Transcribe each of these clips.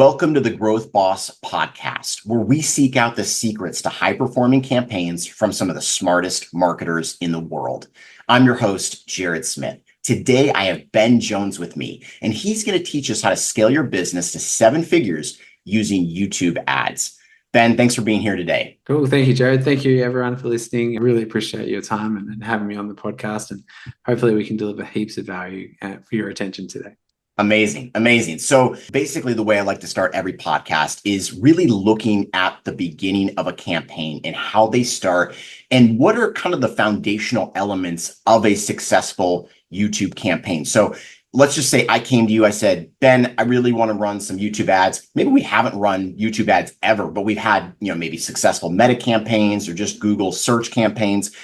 Welcome to the Growth Boss podcast, where we seek out the secrets to high-performing campaigns from some of the smartest marketers in the world. I'm your host, Jared Smith. Today, I have Ben Jones with me, and he's going to teach us how to scale your business to 7 figures using YouTube ads. Ben, thanks for being here today. Cool. Thank you, Jared. Thank you, everyone, for listening. I really appreciate your time and having me on the podcast. And hopefully we can deliver heaps of value for your attention today. Amazing. So basically, the way I like to start every podcast is really looking at the beginning of a campaign and how they start and what are kind of the foundational elements of a successful YouTube campaign. So let's just say I came to you, I said, Ben, I really want to run some YouTube ads. Maybe we haven't run YouTube ads ever, but we've had, maybe successful meta campaigns or just Google search campaigns.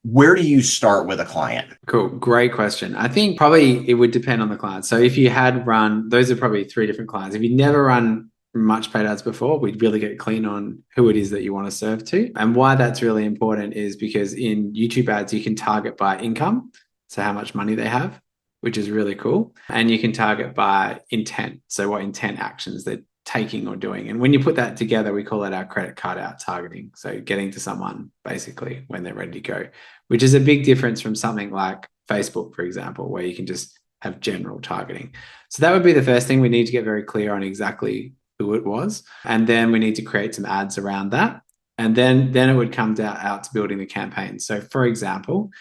Where do you start with a client? Cool. Great question. I think probably it would depend on the client. So if you had run, those are probably 3 different clients. If you never run much paid ads before, we'd really get clean on who it is that you want to serve to. And why that's really important is because in YouTube ads, you can target by income. So how much money they have, which is really cool. And you can target by intent. So what intent actions they're taking or doing. And when you put that together, we call it our credit card out targeting. So getting to someone basically when they're ready to go, which is a big difference from something like Facebook, for example, where you can just have general targeting. So that would be the first thing. We need to get very clear on exactly who it was. And then we need to create some ads around that. And then it would come out to building the campaign. So for example,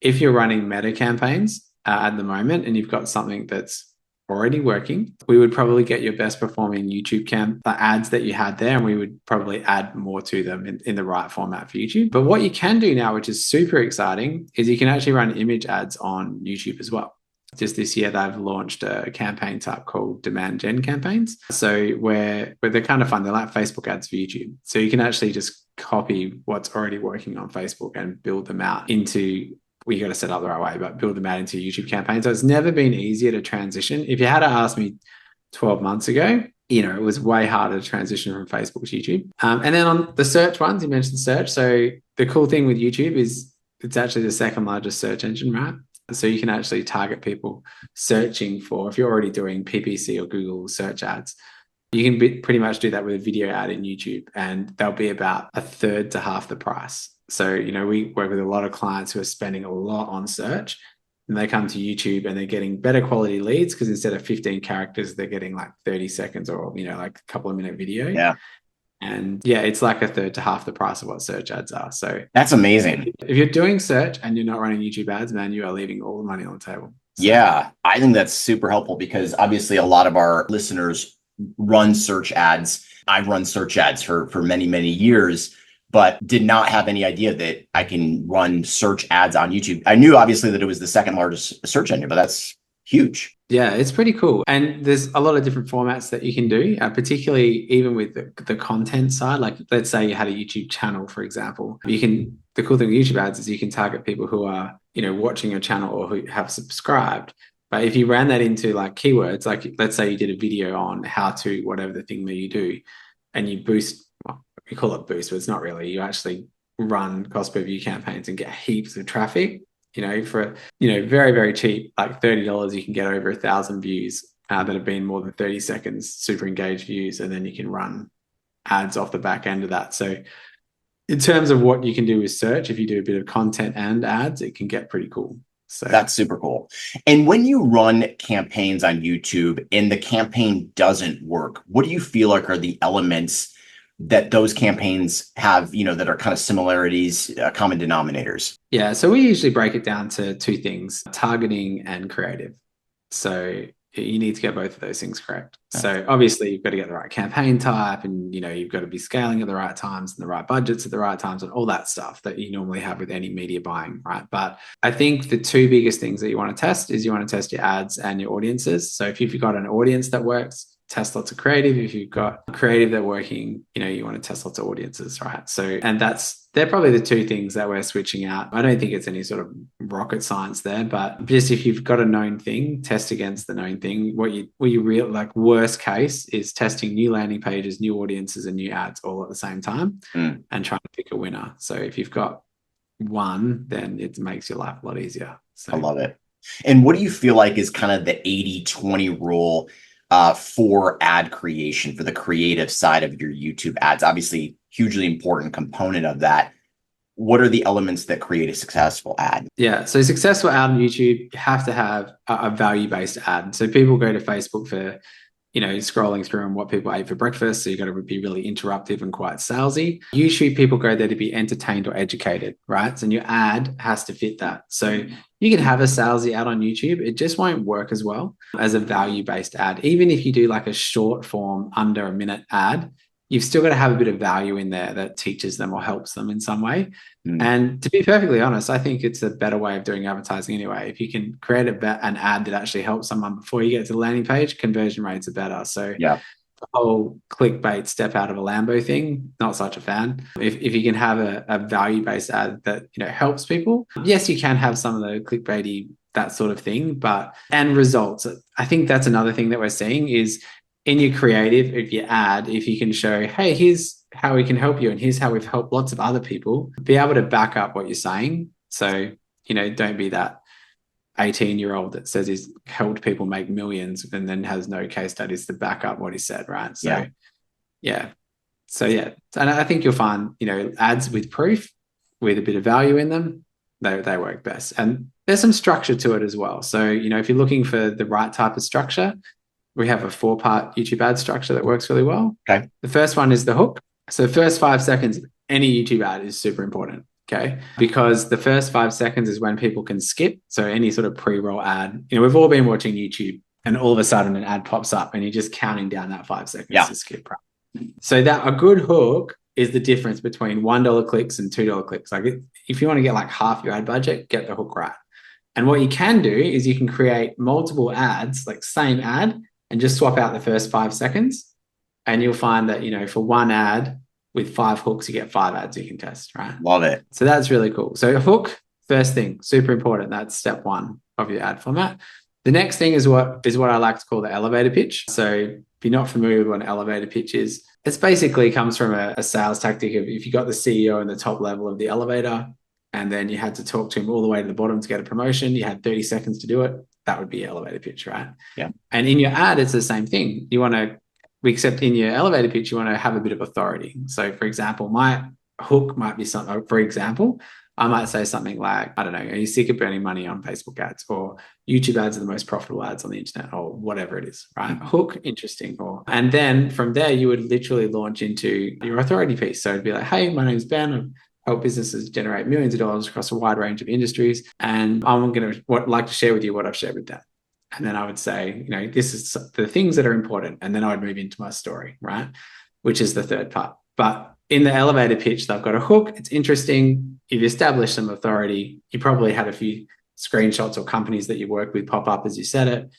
if you're running meta campaigns at the moment and you've got something that's already working, we would probably get your best performing YouTube ads that you had there, and we would probably add more to them in the right format for YouTube. But what you can do now, which is super exciting, is you can actually run image ads on YouTube as well. Just this year, they've launched a campaign type called demand gen campaigns. So where they're kind of fun. They're like Facebook ads for YouTube. So you can actually just copy what's already working on Facebook and build them out into, you got to set up the right way, but build them out into YouTube campaigns. So it's never been easier to transition. If you had to ask me 12 months ago, it was way harder to transition from Facebook to YouTube. And then on the search ones, you mentioned search. So the cool thing with YouTube is it's actually the second largest search engine, right? So you can actually target people searching for, if you're already doing PPC or Google search ads, you can pretty much do that with a video ad in YouTube, and they'll be about a third to half the price. So, we work with a lot of clients who are spending a lot on search, and they come to YouTube and they're getting better quality leads because instead of 15 characters, they're getting like 30 seconds or, like a couple of minute video. Yeah. And yeah, it's like a third to half the price of what search ads are. So that's amazing. If you're doing search and you're not running YouTube ads, man, you are leaving all the money on the table. So, yeah, I think that's super helpful because obviously a lot of our listeners run search ads. I've run search ads for many, many years, but did not have any idea that I can run search ads on YouTube. I knew obviously that it was the second largest search engine, but that's huge. Yeah, it's pretty cool. And there's a lot of different formats that you can do, particularly even with the content side. Like let's say you had a YouTube channel, for example, the cool thing with YouTube ads is you can target people who are, watching your channel or who have subscribed. But if you ran that into like keywords, like let's say you did a video on how to, whatever the thing that you do, and you boost, well, we call it boost, but it's not really, you actually run cost per view campaigns and get heaps of traffic, for, very, very cheap, like $30, you can get over 1,000 views that have been more than 30 seconds, super engaged views. And then you can run ads off the back end of that. So in terms of what you can do with search, if you do a bit of content and ads, it can get pretty cool. So that's super cool. And when you run campaigns on YouTube and the campaign doesn't work, what do you feel like are the elements that those campaigns have, that are kind of similarities, common denominators? Yeah. So we usually break it down to 2 things, targeting and creative. So you need to get both of those things correct. Okay. So obviously you've got to get the right campaign type and, you've got to be scaling at the right times and the right budgets at the right times and all that stuff that you normally have with any media buying, right? But I think the 2 biggest things that you want to test is you want to test your ads and your audiences. So if you've got an audience that works, test lots of creative. If you've got creative that working, you want to test lots of audiences, right? So, and they're probably the 2 things that we're switching out. I don't think it's any sort of rocket science there, but just if you've got a known thing, test against the known thing. What you real like worst case is testing new landing pages, new audiences, and new ads all at the same time and trying to pick a winner. So if you've got one, then it makes your life a lot easier. So I love it. And what do you feel like is kind of the 80-20 rule for ad creation, for the creative side of your YouTube ads? Obviously, hugely important component of that. What are the elements that create a successful ad? Yeah. So successful ad on YouTube, you have to have a value-based ad. So people go to Facebook for, scrolling through on what people ate for breakfast. So you got to be really interruptive and quite salesy. Usually people go there to be entertained or educated, right? And your ad has to fit that. So you can have a salesy ad on YouTube. It just won't work as well as a value-based ad. Even if you do like a short form under a minute ad, you've still got to have a bit of value in there that teaches them or helps them in some way. And to be perfectly honest, I think it's a better way of doing advertising anyway. If you can create an ad that actually helps someone before you get to the landing page, conversion rates are better. So Yeah. the whole clickbait step out of a Lambo thing, not such a fan. If you can have a value-based ad that helps people, yes, you can have some of the clickbaity, that sort of thing, and results. I think that's another thing that we're seeing is in your creative, if your ad, if you can show, hey, here's how we can help you, and here's how we've helped lots of other people, be able to back up what you're saying. So, don't be that 18-year-old that says he's helped people make millions and then has no case studies to back up what he said, right? So, yeah. And I think you'll find, ads with proof, with a bit of value in them, they work best. And there's some structure to it as well. So, if you're looking for the right type of structure, we have a 4-part YouTube ad structure that works really well. Okay. The first one is the hook. So the first 5 seconds, any YouTube ad is super important. Okay. Because the first 5 seconds is when people can skip. So any sort of pre-roll ad, we've all been watching YouTube and all of a sudden an ad pops up and you're just counting down that 5 seconds to skip. Right? So that a good hook is the difference between $1 clicks and $2 clicks. Like if you want to get like half your ad budget, get the hook right. And what you can do is you can create multiple ads, like same ad, and just swap out the first 5 seconds. And you'll find that, for one ad with 5 hooks, you get 5 ads you can test, right? Love it. So that's really cool. So a hook, first thing, super important. That's step 1 of your ad format. The next thing is what I like to call the elevator pitch. So if you're not familiar with what an elevator pitch is, it basically comes from a sales tactic of if you got the CEO in the top level of the elevator and then you had to talk to him all the way to the bottom to get a promotion, you had 30 seconds to do it. That would be your elevator pitch, right? Yeah. And in your ad, it's the same thing. Except in your elevator pitch, you want to have a bit of authority. So, for example, my hook might be something, for example, I might say something like, I don't know, are you sick of burning money on Facebook ads? Or YouTube ads are the most profitable ads on the internet, or whatever it is, right? Hook, interesting. And then from there, you would literally launch into your authority piece. So it'd be like, hey, my name's Ben. I've helped businesses generate millions of dollars across a wide range of industries. And I'm going to like to share with you what I've shared with them. And then I would say, this is the things that are important. And then I would move into my story, right? Which is the third part. But in the elevator pitch, they've got a hook. It's interesting. You've established some authority. You probably had a few screenshots or companies that you work with pop up as you said it.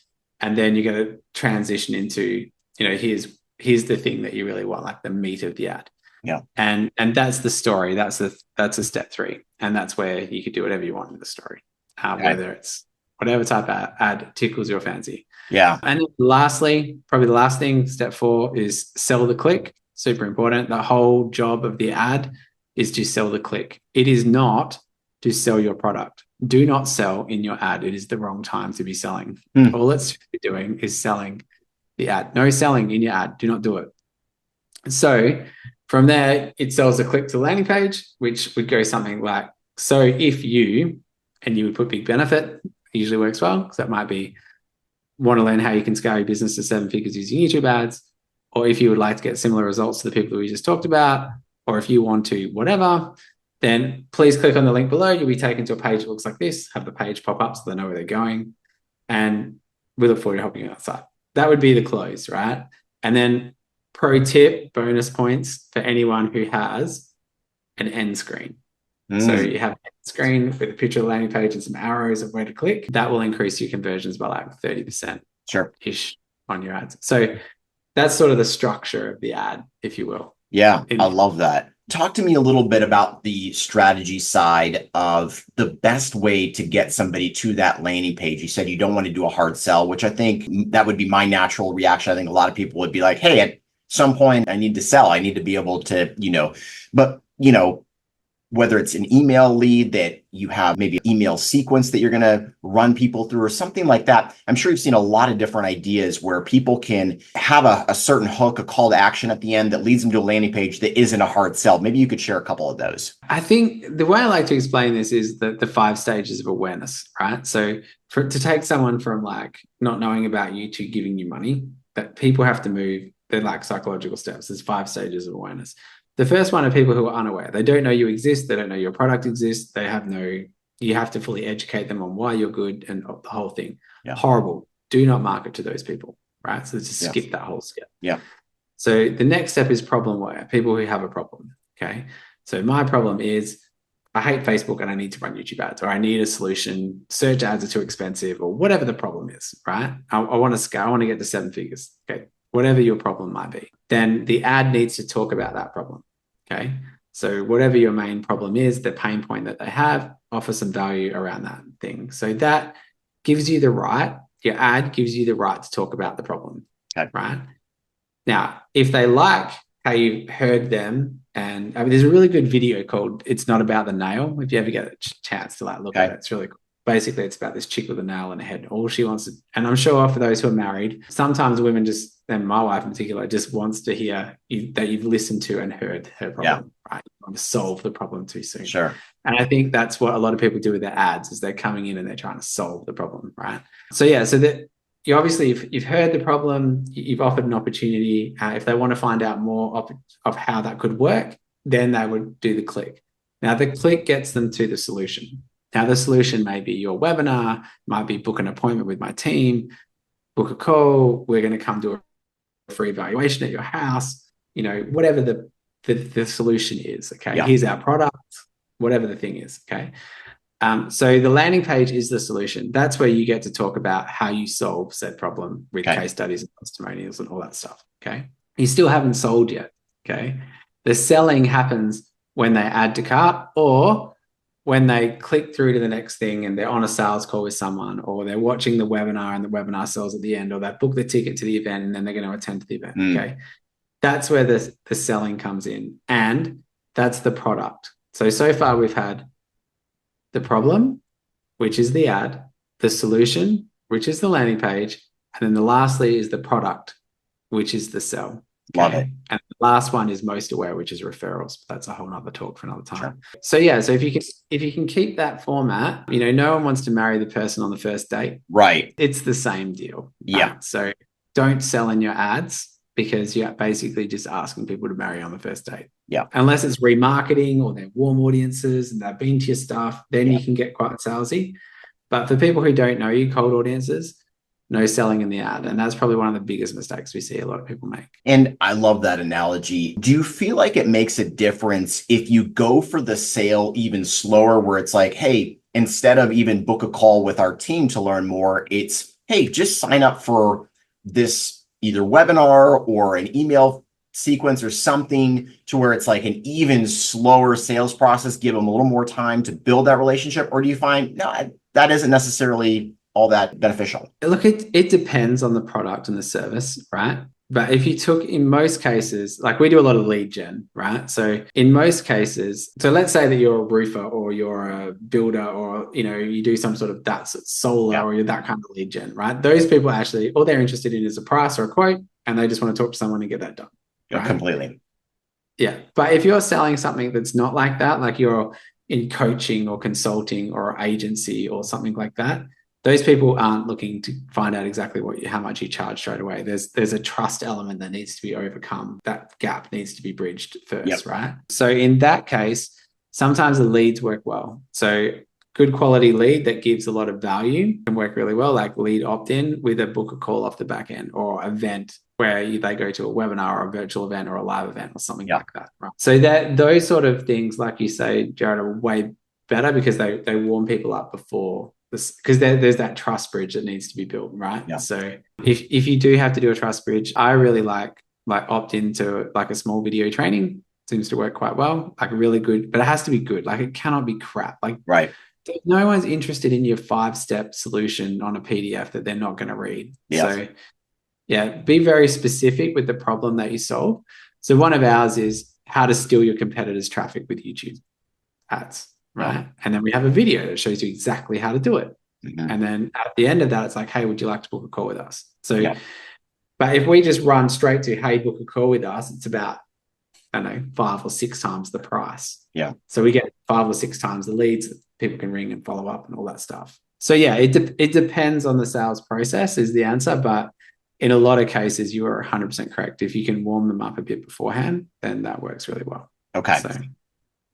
And then you're going to transition into, here's the thing that you really want, like the meat of the ad. Yeah. And that's the story. That's a step 3. And that's where you could do whatever you want with the story, whether it's whatever type of ad tickles your fancy. Yeah. And lastly, probably the last thing, step 4 is sell the click. Super important. The whole job of the ad is to sell the click. It is not to sell your product. Do not sell in your ad. It is the wrong time to be selling. All it's doing is selling the ad. No selling in your ad. Do not do it. So from there, it sells the click to the landing page, which would go something like, so if you would put big benefit, usually works well, because that might be want to learn how you can scale your business to 7 figures using YouTube ads, or if you would like to get similar results to the people that we just talked about, or if you want to whatever, then please click on the link below. You'll be taken to a page that looks like this, have the page pop up so they know where they're going, and we look forward to helping you outside. That would be the close, right? And then pro tip, bonus points for anyone who has an end screen. So you have a screen with a picture of the landing page and some arrows of where to click. That will increase your conversions by like 30% ish on your ads. So that's sort of the structure of the ad, if you will. Yeah, I love that. Talk to me a little bit about the strategy side of the best way to get somebody to that landing page. You said you don't want to do a hard sell, which I think that would be my natural reaction. I think a lot of people would be like, hey, at some point I need to sell. I need to be able to, but whether it's an email lead that you have maybe an email sequence that you're going to run people through or something like that. I'm sure you've seen a lot of different ideas where people can have a certain hook, a call to action at the end that leads them to a landing page that isn't a hard sell. Maybe you could share a couple of those. I think the way I like to explain this is the 5 stages of awareness, right? So to take someone from like not knowing about you to giving you money, that people have to move, they're like psychological steps. There's 5 stages of awareness. The first one are people who are unaware. They don't know you exist. They don't know your product exists. You have to fully educate them on why you're good and the whole thing. Yeah. Horrible. Do not market to those people, right? So just skip that whole step. Yeah. So the next step is problem aware, people who have a problem, okay? So my problem is I hate Facebook and I need to run YouTube ads, or I need a solution. Search ads are too expensive, or whatever the problem is, right? I want to scale. I want to get to 7 figures, okay? Whatever your problem might be. Then the ad needs to talk about that problem. Okay. So whatever your main problem is, the pain point that they have, offer some value around that thing. So that gives you the right, your ad gives you the right to talk about the problem. Okay. Right. Now, if they like how you heard them, and I mean, there's a really good video called It's Not About the Nail. If you ever get a chance to like look at it, it's really cool. Basically, it's about this chick with a nail in her head. All she wants to, and I'm sure for those who are married, sometimes women just, and my wife in particular, just wants to hear that you've listened to and heard her problem, right? You want to solve the problem too soon. Sure. And I think that's what a lot of people do with their ads is they're coming in and they're trying to solve the problem, right? So yeah, so that you obviously, if you've heard the problem, you've offered an opportunity. If they want to find out more of how that could work, then they would do the click. Now the click gets them to the solution. Now, the solution may be your webinar, might be book an appointment with my team, book a call, we're going to come do a free evaluation at your house, whatever the solution is, okay? Yeah. Here's our product, whatever the thing is, okay? So the landing page is the solution. That's where you get to talk about how you solve said problem with case studies and testimonials and all that stuff, okay? You still haven't sold yet, okay? The selling happens when they add to cart or when they click through to the next thing and they're on a sales call with someone, or they're watching the webinar and the webinar sells at the end, or they book the ticket to the event and then they're going to attend to the event. Okay. That's where the selling comes in. And that's the product. So far we've had the problem, which is the ad, the solution, which is the landing page. And then lastly is the product, which is the sell. Okay. Love it. And the last one is most aware, which is referrals. But that's a whole nother talk for another time. Sure. So yeah, so if you can keep that format, no one wants to marry the person on the first date. Right. It's the same deal. Yeah. So don't sell in your ads because you're basically just asking people to marry on the first date. Yeah. Unless it's remarketing or they're warm audiences and they've been to your stuff, then you can get quite salesy. But for people who don't know you, cold audiences, no selling in the ad. And that's probably one of the biggest mistakes we see a lot of people make. And I love that analogy. Do you feel like it makes a difference if you go for the sale even slower, where it's like, hey, instead of even book a call with our team to learn more, it's, hey, just sign up for this either webinar or an email sequence or something, to where it's like an even slower sales process, give them a little more time to build that relationship? Or do you find, no, that isn't necessarily all that beneficial? Look, it depends on the product and the service, right? But if you took, in most cases, like we do a lot of lead gen, right? So in most cases, so let's say that you're a roofer or you're a builder, or, you do some sort of that's solar, or you're that kind of lead gen, right? Those people actually, all they're interested in is a price or a quote, and they just want to talk to someone and get that done. Right? Completely. Yeah. But if you're selling something that's not like that, like you're in coaching or consulting or agency or something like that, those people aren't looking to find out exactly how much you charge straight away. There's a trust element that needs to be overcome. That gap needs to be bridged first, right? So in that case, sometimes the leads work well. So good quality lead that gives a lot of value can work really well, like lead opt-in with a book a call off the back end, or event where they go to a webinar or a virtual event or a live event or something like that. Right? So that those sort of things, like you say, Jared, are way better because they warm people up before this, because there's that trust bridge that needs to be built, right? Yeah. So if you do have to do a trust bridge, I really like opt into like a small video training. Seems to work quite well, like really good, but it has to be good. Like it cannot be crap. Like right. No one's interested in your 5-step solution on a PDF that they're not going to read. Yes. So yeah, be very specific with the problem that you solve. So one of ours is how to steal your competitors' traffic with YouTube. ads, right? And then we have a video that shows you exactly how to do it. Mhm. And then at the end of that, it's like, hey, would you like to book a call with us? So, Yeah. but if we just run straight to, hey, book a call with us, it's about, I don't know, 5 or 6 times the price. Yeah. So we get 5 or 6 times the leads that people can ring and follow up and all that stuff. So yeah, it depends on the sales process is the answer, but in a lot of cases, you are 100% correct. If you can warm them up a bit beforehand, then that works really well. Okay. So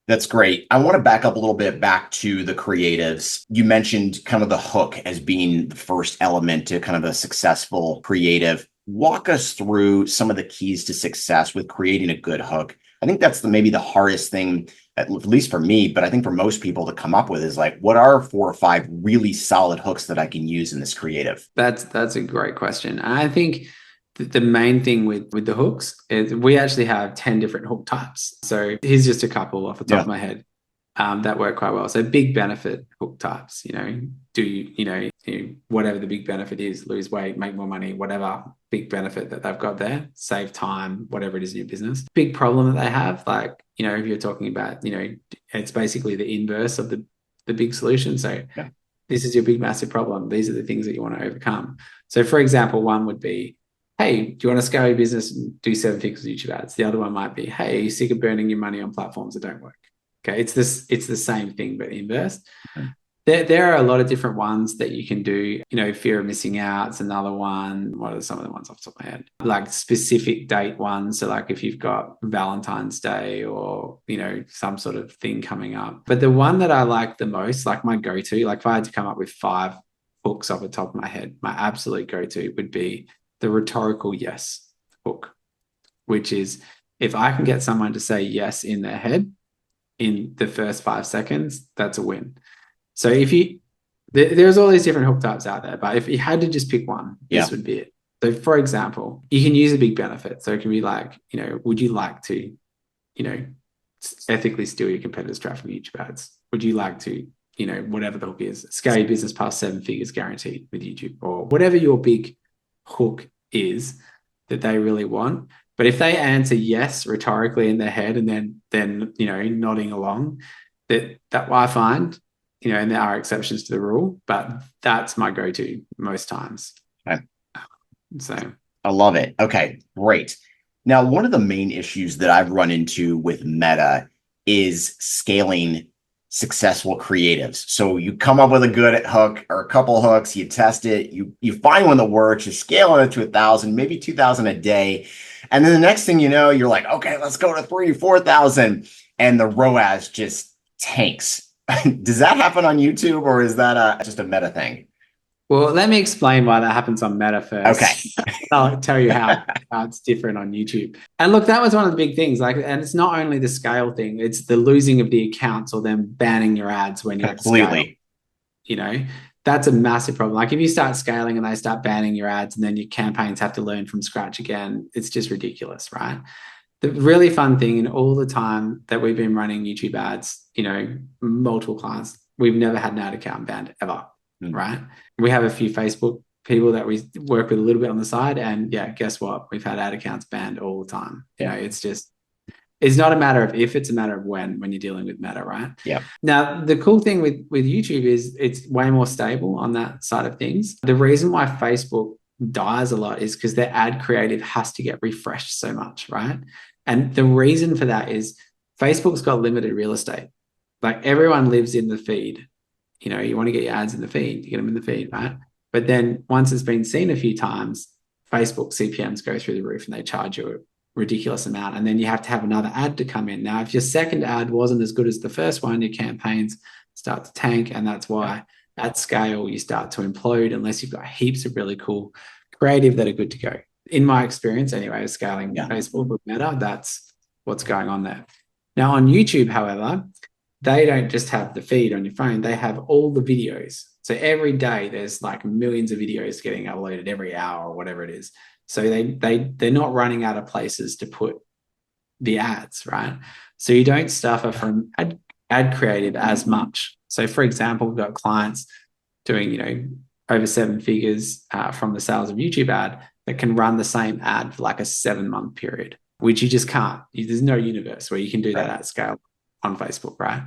That's great. I want to back up a little bit back to the creatives. You mentioned kind of the hook as being the first element to kind of a successful creative. Walk us through some of the keys to success with creating a good hook. I think that's maybe the hardest thing, at least for me, but I think for most people to come up with is like, what are 4 or 5 really solid hooks that I can use in this creative? that's a great question. And I think the main thing with the hooks is we actually have 10 different hook types. So here's just a couple off the top of my head that work quite well. So big benefit hook types, whatever the big benefit is, lose weight, make more money, whatever big benefit that they've got there, save time, whatever it is in your business. Big problem that they have, like, if you're talking about, it's basically the inverse of the big solution. So this is your big, massive problem. These are the things that you want to overcome. So for example, one would be, hey, do you want to scale your business and do 7 figures YouTube ads? The other one might be, hey, are you sick of burning your money on platforms that don't work? Okay, it's the same thing, but inverse. Okay. There are a lot of different ones that you can do. Fear of missing out is another one. What are some of the ones off the top of my head? Like specific date ones. So like if you've got Valentine's Day or, some sort of thing coming up. But the one that I like the most, like my go-to, like if I had to come up with 5 hooks off the top of my head, my absolute go-to would be the rhetorical yes hook, which is if I can get someone to say yes in their head in the first 5 seconds, that's a win. So there's all these different hook types out there, but if you had to just pick one, this would be it. So for example, you can use a big benefit. So it can be like, would you like to, ethically steal your competitors' traffic from YouTube ads? Would you like to, whatever the hook is, scale your business past 7 figures guaranteed with YouTube, or whatever your big hook is that they really want. But if they answer yes rhetorically in their head and then nodding along, that I find, and there are exceptions to the rule, but that's my go-to most times. Okay. So I love it. Okay, great. Now, one of the main issues that I've run into with Meta is scaling successful creatives. So you come up with a good hook or a couple hooks, you test it, you find one that works, you scale it to 1,000, maybe 2,000 a day. And then the next thing you know, you're like, okay, let's go to 3,000, 4,000. And the ROAS just tanks. Does that happen on YouTube, or is that just a Meta thing? Well, let me explain why that happens on Meta first. Okay. I'll tell you how it's different on YouTube. And look, that was one of the big things. And it's not only the scale thing; it's the losing of the accounts or them banning your ads when you're Completely. At scale. That's a massive problem. Like if you start scaling and they start banning your ads, and then your campaigns have to learn from scratch again, it's just ridiculous, right? The really fun thing in all the time that we've been running YouTube ads, multiple clients, we've never had an ad account banned ever. Right? We have a few Facebook people that we work with a little bit on the side, and guess what? We've had ad accounts banned all the time. It's not a matter of if, it's a matter of when you're dealing with Meta, right? Yeah. Now, the cool thing with YouTube is it's way more stable on that side of things. The reason why Facebook dies a lot is because their ad creative has to get refreshed so much, right? And the reason for that is Facebook's got limited real estate. Like everyone lives in the feed. You want to get your ads in the feed, you get them in the feed, right? But then once it's been seen a few times, Facebook CPMs go through the roof and they charge you a ridiculous amount. And then you have to have another ad to come in. Now, if your second ad wasn't as good as the first one, your campaigns start to tank. And that's why at scale, you start to implode unless you've got heaps of really cool creative that are good to go. In my experience, anyway, scaling Facebook with Meta, that's what's going on there. Now, on YouTube, however, they don't just have the feed on your phone, they have all the videos. So every day there's like millions of videos getting uploaded every hour or whatever it is. So they're not running out of places to put the ads, right? So you don't suffer from ad creative as much. So for example, we've got clients doing, over 7 figures from the sales of YouTube ad that can run the same ad for like a 7-month period, which you just can't. There's no universe where you can do that at scale on Facebook, right?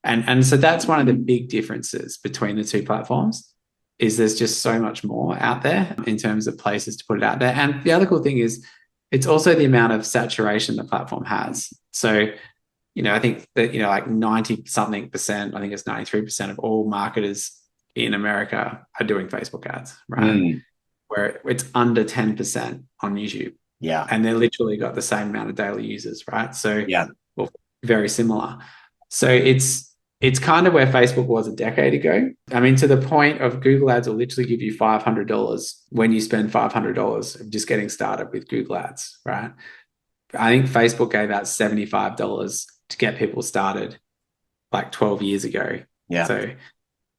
And so that's one of the big differences between the two platforms, is there's just so much more out there in terms of places to put it out there. And the other cool thing is it's also the amount of saturation the platform has. So, I think that, like 90 something percent, I think it's 93% of all marketers in America are doing Facebook ads, right? Where it's under 10% on YouTube. Yeah. And they're literally got the same amount of daily users, right? So yeah, well, very similar. So it's kind of where Facebook was a decade ago. I mean, to the point of Google ads will literally give you $500 when you spend $500 of just getting started with Google ads, right? I think Facebook gave out $75 to get people started like 12 years ago. Yeah. So,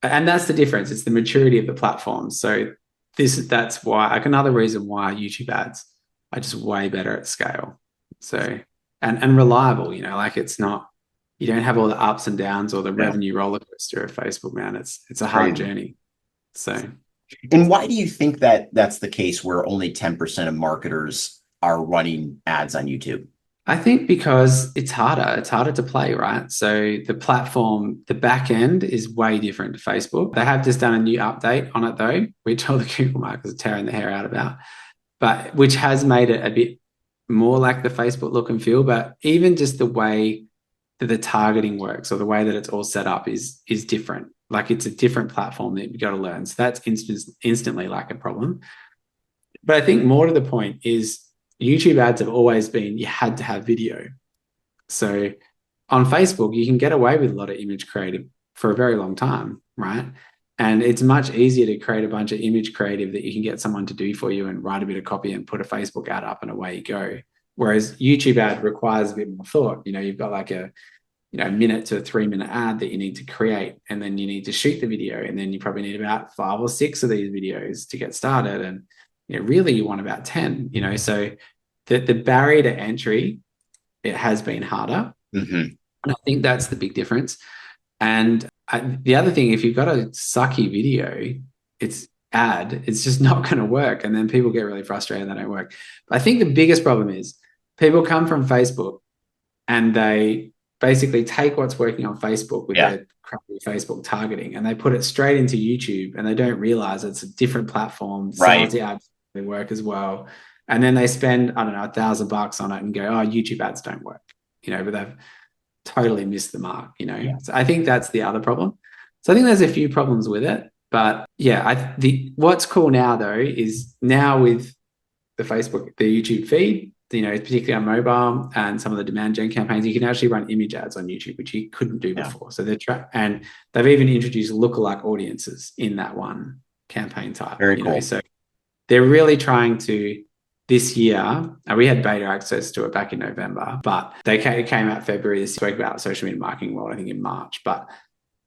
and that's the difference. It's the maturity of the platform. So that's why, like, another reason why YouTube ads are just way better at scale. So, and reliable, like it's not, you don't have all the ups and downs or the revenue roller coaster of Facebook, man. It's a hard journey. So, and why do you think that that's the case where only 10% of marketers are running ads on YouTube? I think because it's harder. It's harder to play, right? So the platform, the back end is way different to Facebook. They have just done a new update on it though, which all the Google marketers are tearing their hair out about, but which has made it a bit more like the Facebook look and feel. But even just the way that the targeting works or the way that it's all set up is different. Like it's a different platform that you've got to learn. So that's instantly like a problem. But I think more to the point is YouTube ads have always been, you had to have video. So on Facebook, you can get away with a lot of image creative for a very long time, right? And it's much easier to create a bunch of image creative that you can get someone to do for you and write a bit of copy and put a Facebook ad up and away you go. Whereas YouTube ad requires a bit more thought. You've got like a minute to 3 minute ad that you need to create, and then you need to shoot the video, and then you probably need about 5 or 6 of these videos to get started. And really you want about 10. So the barrier to entry, it has been harder. And I think that's the big difference. And the other thing, if you've got a sucky video, it's just not going to work. And then people get really frustrated and they don't work. But I think the biggest problem is people come from Facebook and they basically take what's working on Facebook with their crappy Facebook targeting and they put it straight into YouTube, and they don't realize it's a different platform. Right. Sales ads they work as well. And then they spend, I don't know, $1,000 on it and go, oh, YouTube ads don't work, but they've totally missed the mark, So I think that's the other problem. So I think there's a few problems with it. But yeah, what's cool now though is now with the Facebook, the YouTube feed, particularly on mobile and some of the demand gen campaigns, you can actually run image ads on YouTube, which you couldn't do before. So and they've even introduced lookalike audiences in that one campaign type. Very cool. So they're really trying to, this year, we had beta access to it back in November, but it came out February. They spoke about social media marketing world, I think in March. But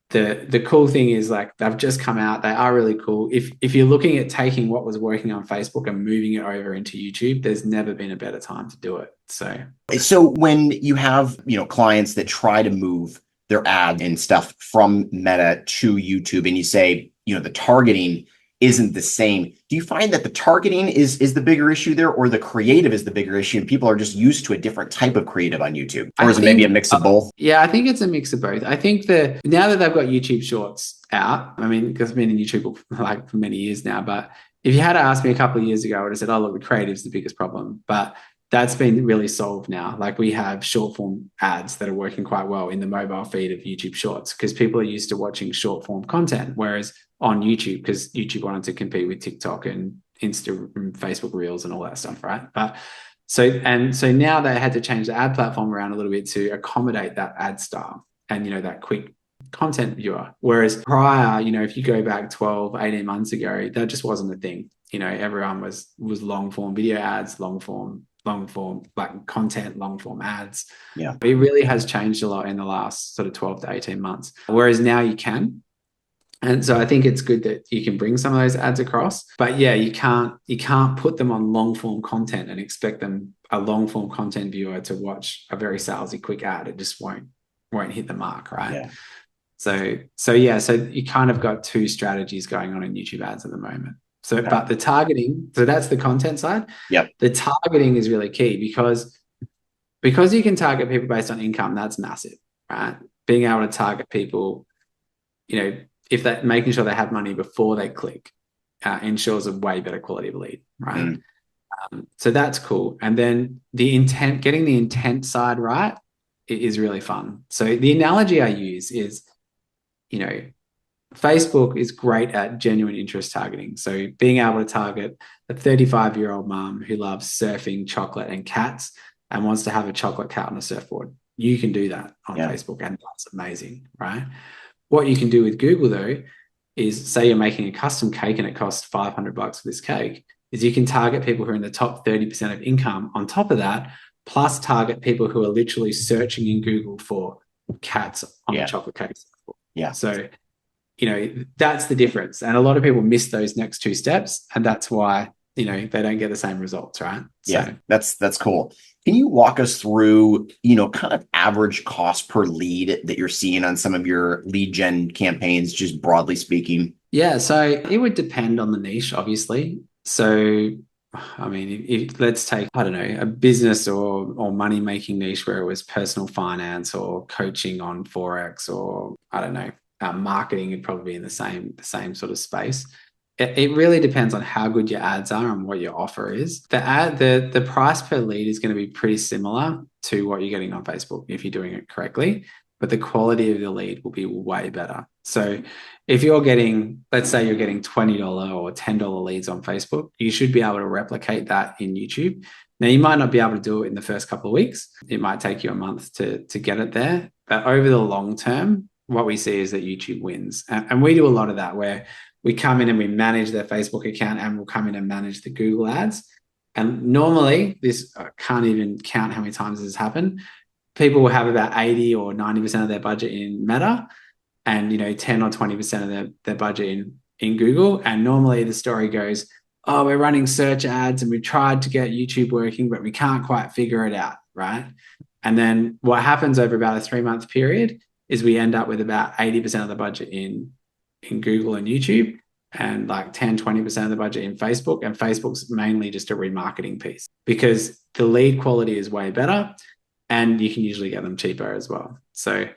the cool thing is, like, they've just come out. They are really cool. If you're looking at taking what was working on Facebook and moving it over into YouTube, there's never been a better time to do it. So when you have, clients that try to move their ad and stuff from Meta to YouTube, and you say, the targeting isn't the same, do you find that the targeting is the bigger issue there, or the creative is the bigger issue and people are just used to a different type of creative on YouTube? Or is it maybe a mix of both? Yeah, I think it's a mix of both. I think that now that they've got YouTube Shorts out, I mean, because I've been in YouTube for many years now, but if you had asked me a couple of years ago, I would have said, oh, look, the creative is the biggest problem. But that's been really solved now. Like, we have short form ads that are working quite well in the mobile feed of YouTube Shorts because people are used to watching short form content, whereas on YouTube, because YouTube wanted to compete with TikTok and Insta and Facebook Reels and all that stuff, right? But so now they had to change the ad platform around a little bit to accommodate that ad style and, that quick content viewer. Whereas prior, if you go back 12, 18 months ago, that just wasn't a thing. Everyone was long form video ads, long form like content, long form ads. Yeah. It really has changed a lot in the last sort of 12 to 18 months. Whereas now you can. And so I think it's good that you can bring some of those ads across, but yeah, you can't put them on long form content and expect a long form content viewer to watch a very salesy quick ad. It just won't hit the mark, right? Yeah. So you kind of got two strategies going on in YouTube ads at the moment. So, okay. But the targeting, so that's the content side. Yep. The targeting is really key because you can target people based on income. That's massive, right? being able to target people, if that making sure they have money before they click ensures a way better quality of lead, right? So that's cool. And then getting the intent side right is really fun. So the analogy I use is, Facebook is great at genuine interest targeting. So being able to target a 35-year-old mom who loves surfing, chocolate, and cats and wants to have a chocolate cat on a surfboard. You can do that on Facebook, and that's amazing, right? What you can do with Google, though, is say you're making a custom cake and it costs $500 for this cake, is you can target people who are in the top 30% of income on top of that, plus target people who are literally searching in Google for cats on a chocolate cake. Yeah. So, that's the difference. And a lot of people miss those next two steps. And that's why, they don't get the same results, right? Yeah, that's cool. Can you walk us through, kind of average cost per lead that you're seeing on some of your lead gen campaigns, just broadly speaking? Yeah, so it would depend on the niche, obviously. So, I mean, if let's take, I don't know, a business or money-making niche where it was personal finance or coaching on Forex, or I don't know, marketing would probably be in the same sort of space. It really depends on how good your ads are and what your offer is. The price per lead is going to be pretty similar to what you're getting on Facebook if you're doing it correctly, but the quality of the lead will be way better. So if you're getting, let's say you're getting $20 or $10 leads on Facebook, you should be able to replicate that in YouTube. Now, you might not be able to do it in the first couple of weeks. It might take you a month to get it there. But over the long term, what we see is that YouTube wins. And we do a lot of that where we come in and we manage their Facebook account, and we'll come in and manage the Google ads. And normally, this, I can't even count how many times this has happened. People will have about 80 or 90% of their budget in Meta, and 10 or 20% of their budget in Google. And normally the story goes, oh, we're running search ads and we tried to get YouTube working, but we can't quite figure it out, right? And then what happens over about a 3-month period is we end up with about 80% of the budget in Google and YouTube, and like 10, 20% of the budget in Facebook. And Facebook's mainly just a remarketing piece because the lead quality is way better and you can usually get them cheaper as well. So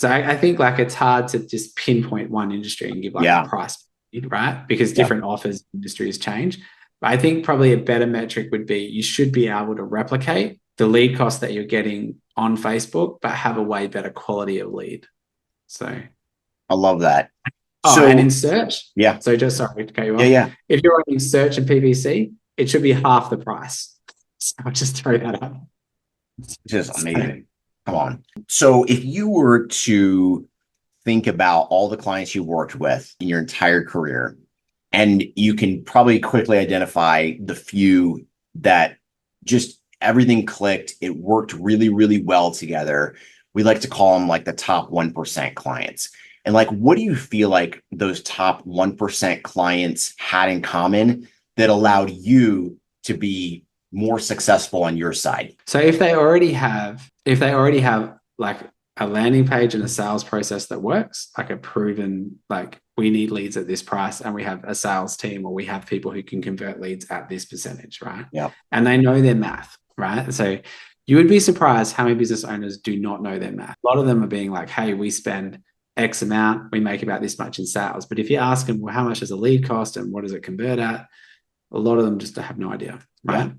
I think like it's hard to just pinpoint one industry and give like a price, right? Because different offers, industries change. But I think probably a better metric would be you should be able to replicate the lead cost that you're getting on Facebook, but have a way better quality of lead. So I love that. Oh, and in search? Yeah. So just sorry to cut you off. Yeah. If you're running search and PPC, it should be half the price. So I'll just throw that out. Just amazing. Come on. So if you were to think about all the clients you worked with in your entire career, and you can probably quickly identify the few that just everything clicked, it worked really, really well together. We like to call them like the top 1% clients. And like, what do you feel like those top 1% clients had in common that allowed you to be more successful on your side? So if they already have like a landing page and a sales process that works, like a proven, like we need leads at this price and we have a sales team or we have people who can convert leads at this percentage, right? Yeah. And they know their math, right? So you would be surprised how many business owners do not know their math. A lot of them are being like, hey, we spend X amount, we make about this much in sales. But if you ask them, well, how much does a lead cost and what does it convert at? A lot of them just have no idea, right? Yeah.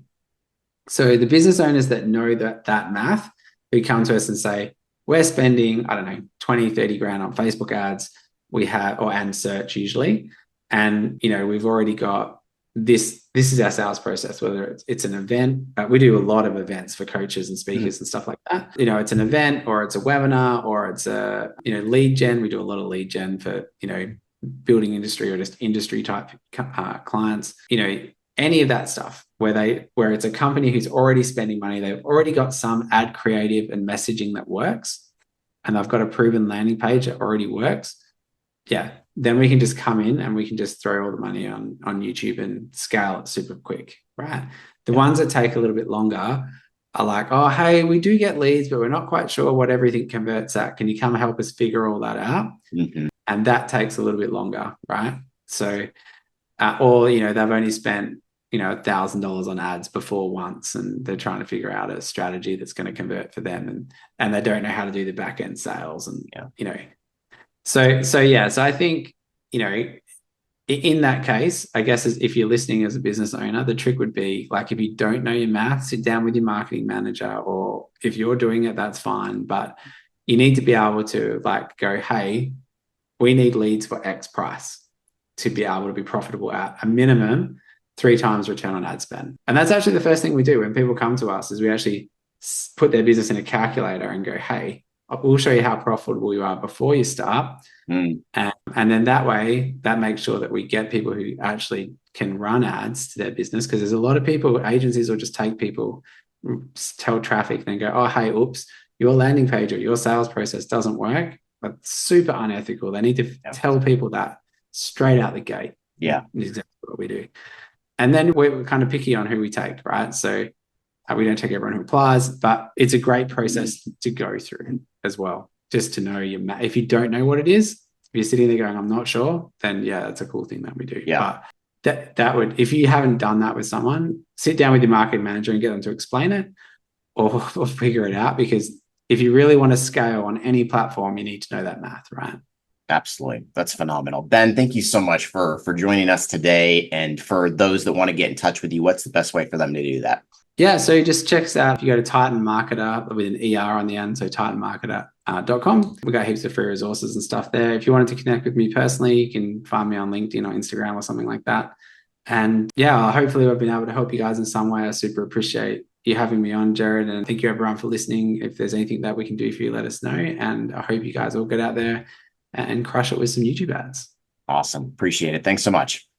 So the business owners that know that math, who come to us and say, we're spending, I don't know, 20, 30 grand on Facebook ads, and search usually. And, we've already got this is our sales process, whether it's an event. We do a lot of events for coaches and speakers and stuff like that. It's an event or it's a webinar or it's a, lead gen. We do a lot of lead gen for, building industry or just industry type clients, any of that stuff where it's a company who's already spending money. They've already got some ad creative and messaging that works, and they've got a proven landing page that already works. Yeah. Then we can just come in and we can just throw all the money on YouTube and scale it super quick, right? The ones that take a little bit longer are like, oh, hey, we do get leads, but we're not quite sure what everything converts at. Can you come help us figure all that out? Mm-hmm. And that takes a little bit longer, right? So, or, they've only spent $1,000 on ads before once, and they're trying to figure out a strategy that's going to convert for them, and they don't know how to do the back end sales, and so I think in that case, I guess if you're listening as a business owner, the trick would be like, if you don't know your math, sit down with your marketing manager, or if you're doing it, that's fine, but you need to be able to like go, hey, we need leads for X price to be able to be profitable at a minimum 3 times return on ad spend. And that's actually the first thing we do when people come to us, is we actually put their business in a calculator and go, hey, we'll show you how profitable you are before you start. And then that way, that makes sure that we get people who actually can run ads to their business, because there's a lot of people, agencies will just take people, tell traffic, then go, oh, hey, oops, your landing page or your sales process doesn't work. That's super unethical. They need to tell people that straight out the gate. Yeah. Exactly what we do. And then we're kind of picky on who we take, right? So we don't take everyone who applies, but it's a great process to go through as well, just to know if you don't know what it is, if you're sitting there going, I'm not sure, then yeah, that's a cool thing that we do. Yeah. But that would, if you haven't done that with someone, sit down with your marketing manager and get them to explain it, or figure it out, because if you really want to scale on any platform, you need to know that math, right? Absolutely. That's phenomenal. Ben, thank you so much for joining us today. And for those that want to get in touch with you, what's the best way for them to do that? Yeah, so just check us out. If you go to Titan Marketer with an ER on the end, so titanmarketer.com. We've got heaps of free resources and stuff there. If you wanted to connect with me personally, you can find me on LinkedIn or Instagram or something like that. And yeah, hopefully I've been able to help you guys in some way. I super appreciate you having me on, Jared, and thank you everyone for listening. If there's anything that we can do for you, let us know. And I hope you guys all get out there and crush it with some YouTube ads. Awesome. Appreciate it. Thanks so much.